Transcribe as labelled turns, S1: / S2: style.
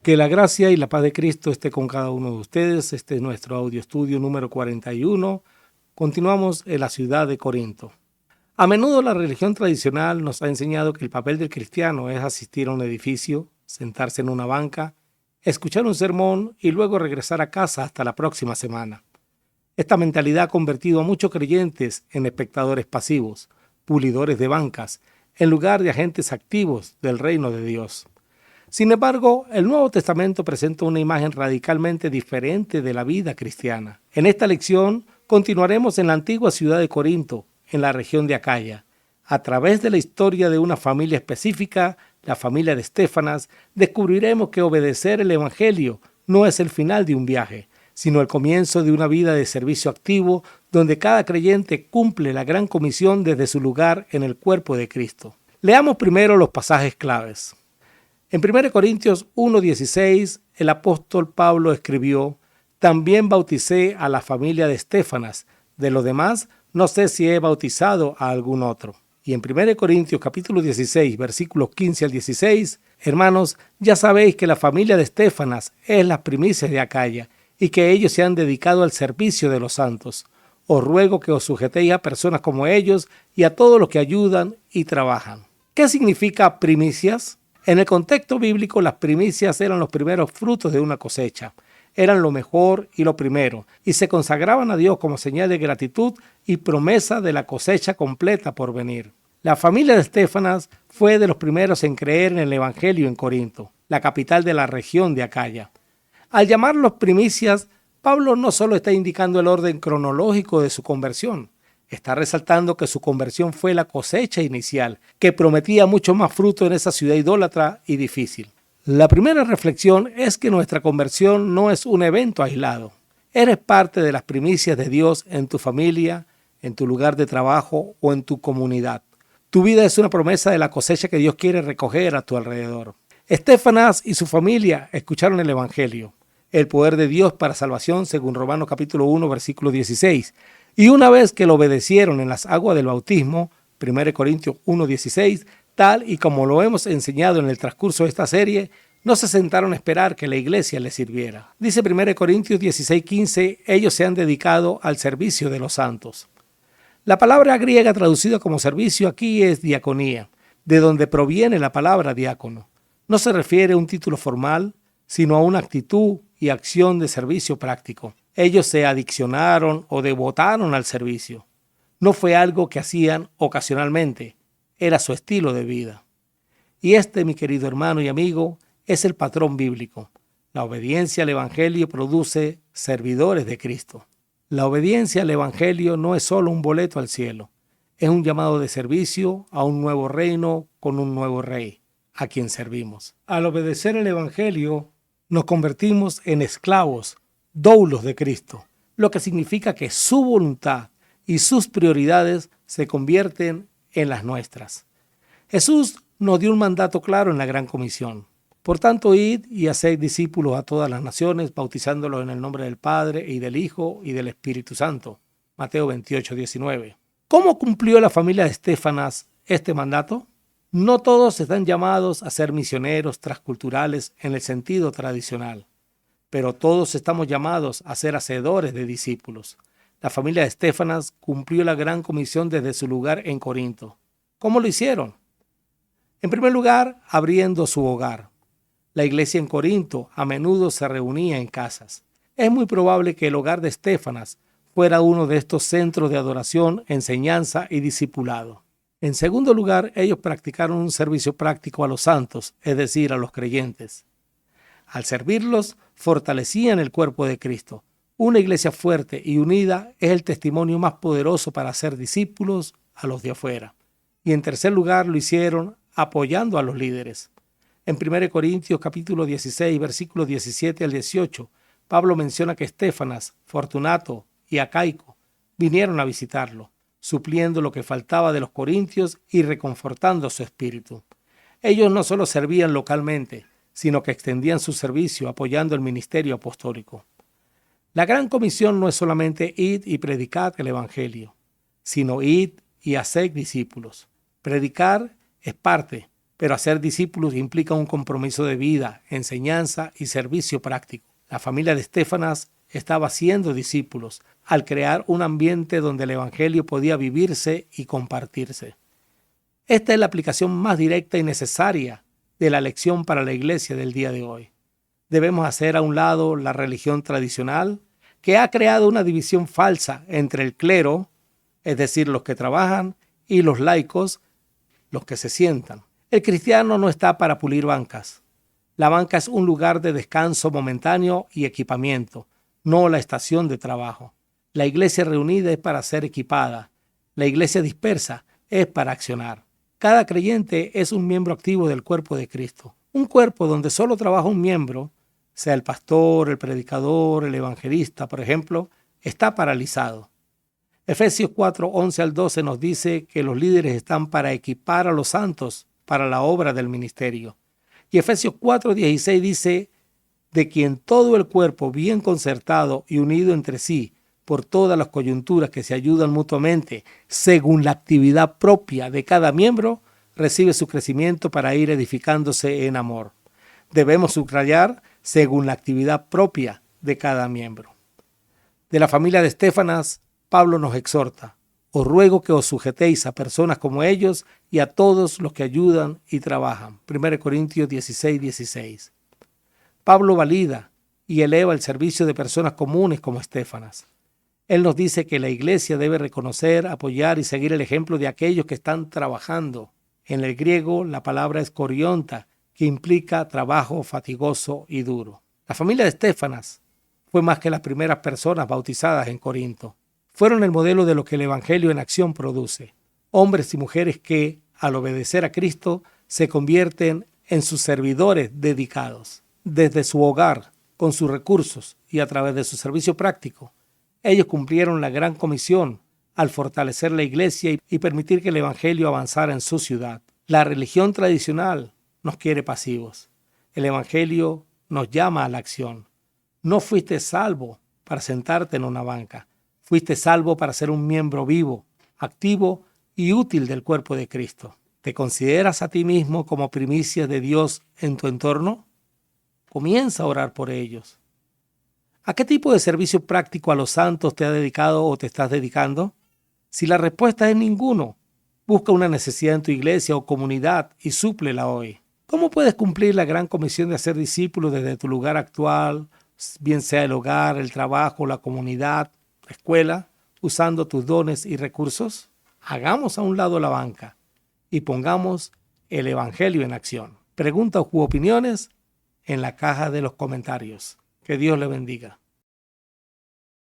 S1: Que la gracia y la paz de Cristo esté con cada uno de ustedes. Este es nuestro audio estudio número 41. Continuamos en la ciudad de Corinto. A menudo la religión tradicional nos ha enseñado que el papel del cristiano es asistir a un edificio, sentarse en una banca, escuchar un sermón y luego regresar a casa hasta la próxima semana. Esta mentalidad ha convertido a muchos creyentes en espectadores pasivos, pulidores de bancas, en lugar de agentes activos del reino de Dios. Sin embargo, el Nuevo Testamento presenta una imagen radicalmente diferente de la vida cristiana. En esta lección continuaremos en la antigua ciudad de Corinto, en la región de Acaya. A través de la historia de una familia específica, la familia de Estéfanas, descubriremos que obedecer el Evangelio no es el final de un viaje, sino el comienzo de una vida de servicio activo donde cada creyente cumple la gran comisión desde su lugar en el cuerpo de Cristo. Leamos primero los pasajes claves. En 1 Corintios 1:16, el apóstol Pablo escribió: «También bauticé a la familia de Estéfanas. De los demás, no sé si he bautizado a algún otro». Y en 1 Corintios capítulo 16, versículos 15 al 16, hermanos, ya sabéis que la familia de Estéfanas es las primicias de Acaya y que ellos se han dedicado al servicio de los santos. Os ruego que os sujetéis a personas como ellos y a todos los que ayudan y trabajan. ¿Qué significa primicias? En el contexto bíblico, las primicias eran los primeros frutos de una cosecha. Eran lo mejor y lo primero, y se consagraban a Dios como señal de gratitud y promesa de la cosecha completa por venir. La familia de Estéfanas fue de los primeros en creer en el Evangelio en Corinto, la capital de la región de Acaya. Al llamarlos primicias, Pablo no solo está indicando el orden cronológico de su conversión, está resaltando que su conversión fue la cosecha inicial, que prometía mucho más fruto en esa ciudad idólatra y difícil. La primera reflexión es que nuestra conversión no es un evento aislado. Eres parte de las primicias de Dios en tu familia, en tu lugar de trabajo o en tu comunidad. Tu vida es una promesa de la cosecha que Dios quiere recoger a tu alrededor. Estéfanas y su familia escucharon el Evangelio, el poder de Dios para salvación según Romanos capítulo 1, versículo 16. Y una vez que lo obedecieron en las aguas del bautismo, 1 Corintios 1:16, tal y como lo hemos enseñado en el transcurso de esta serie, no se sentaron a esperar que la iglesia les sirviera. Dice 1 Corintios 16:15, ellos se han dedicado al servicio de los santos. La palabra griega traducida como servicio aquí es diaconía, de donde proviene la palabra diácono. No se refiere a un título formal, sino a una actitud y acción de servicio práctico. Ellos se adiccionaron o devotaron al servicio. No fue algo que hacían ocasionalmente, era su estilo de vida. Y este, mi querido hermano y amigo, es el patrón bíblico. La obediencia al Evangelio produce servidores de Cristo. La obediencia al Evangelio no es solo un boleto al cielo, es un llamado de servicio a un nuevo reino con un nuevo rey, a quien servimos. Al obedecer el Evangelio, nos convertimos en esclavos, doulos de Cristo, lo que significa que su voluntad y sus prioridades se convierten en las nuestras. Jesús nos dio un mandato claro en la Gran Comisión. Por tanto, id y haced discípulos a todas las naciones, bautizándolos en el nombre del Padre y del Hijo y del Espíritu Santo. Mateo 28:19. ¿Cómo cumplió la familia de Estéfanas este mandato? No todos están llamados a ser misioneros transculturales en el sentido tradicional, pero todos estamos llamados a ser hacedores de discípulos. La familia de Estéfanas cumplió la gran comisión desde su lugar en Corinto. ¿Cómo lo hicieron? En primer lugar, abriendo su hogar. La iglesia en Corinto a menudo se reunía en casas. Es muy probable que el hogar de Estéfanas fuera uno de estos centros de adoración, enseñanza y discipulado. En segundo lugar, ellos practicaron un servicio práctico a los santos, es decir, a los creyentes. Al servirlos, fortalecían el cuerpo de Cristo. Una iglesia fuerte y unida es el testimonio más poderoso para hacer discípulos a los de afuera. Y en tercer lugar, lo hicieron apoyando a los líderes. En 1 Corintios capítulo 16, versículos 17 al 18, Pablo menciona que Estéfanas, Fortunato y Acaico vinieron a visitarlo, supliendo lo que faltaba de los corintios y reconfortando su espíritu. Ellos no solo servían localmente, sino que extendían su servicio apoyando el ministerio apostólico. La gran comisión no es solamente id y predicad el Evangelio, sino id y haced discípulos. Predicar es parte, pero hacer discípulos implica un compromiso de vida, enseñanza y servicio práctico. La familia de Estéfanas estaba haciendo discípulos al crear un ambiente donde el evangelio podía vivirse y compartirse. Esta es la aplicación más directa y necesaria de la lección para la iglesia del día de hoy. Debemos hacer a un lado la religión tradicional, que ha creado una división falsa entre el clero, es decir, los que trabajan, y los laicos, los que se sientan. El cristiano no está para pulir bancas. La banca es un lugar de descanso momentáneo y equipamiento, no la estación de trabajo. La iglesia reunida es para ser equipada. La iglesia dispersa es para accionar. Cada creyente es un miembro activo del cuerpo de Cristo. Un cuerpo donde solo trabaja un miembro, sea el pastor, el predicador, el evangelista, por ejemplo, está paralizado. Efesios 4, 11 al 12 nos dice que los líderes están para equipar a los santos para la obra del ministerio. Y Efesios 4, 16 dice, de quien todo el cuerpo bien concertado y unido entre sí, por todas las coyunturas que se ayudan mutuamente, según la actividad propia de cada miembro, recibe su crecimiento para ir edificándose en amor. Debemos subrayar según la actividad propia de cada miembro. De la familia de Estéfanas, Pablo nos exhorta: os ruego que os sujetéis a personas como ellos y a todos los que ayudan y trabajan. 1 Corintios 16, 16. Pablo valida y eleva el servicio de personas comunes como Estéfanas. Él nos dice que la iglesia debe reconocer, apoyar y seguir el ejemplo de aquellos que están trabajando. En el griego, la palabra es korionta, que implica trabajo fatigoso y duro. La familia de Estéfanas fue más que las primeras personas bautizadas en Corinto. Fueron el modelo de lo que el evangelio en acción produce. Hombres y mujeres que, al obedecer a Cristo, se convierten en sus servidores dedicados. Desde su hogar, con sus recursos y a través de su servicio práctico, ellos cumplieron la gran comisión al fortalecer la iglesia y permitir que el evangelio avanzara en su ciudad. La religión tradicional nos quiere pasivos. El evangelio nos llama a la acción. No fuiste salvo para sentarte en una banca. Fuiste salvo para ser un miembro vivo, activo y útil del cuerpo de Cristo. ¿Te consideras a ti mismo como primicia de Dios en tu entorno? Comienza a orar por ellos. ¿A qué tipo de servicio práctico a los santos te has dedicado o te estás dedicando? Si la respuesta es ninguno, busca una necesidad en tu iglesia o comunidad y súplela hoy. ¿Cómo puedes cumplir la gran comisión de hacer discípulos desde tu lugar actual, bien sea el hogar, el trabajo, la comunidad, la escuela, usando tus dones y recursos? Hagamos a un lado la banca y pongamos el evangelio en acción. Preguntas u opiniones en la caja de los comentarios. Que Dios le bendiga.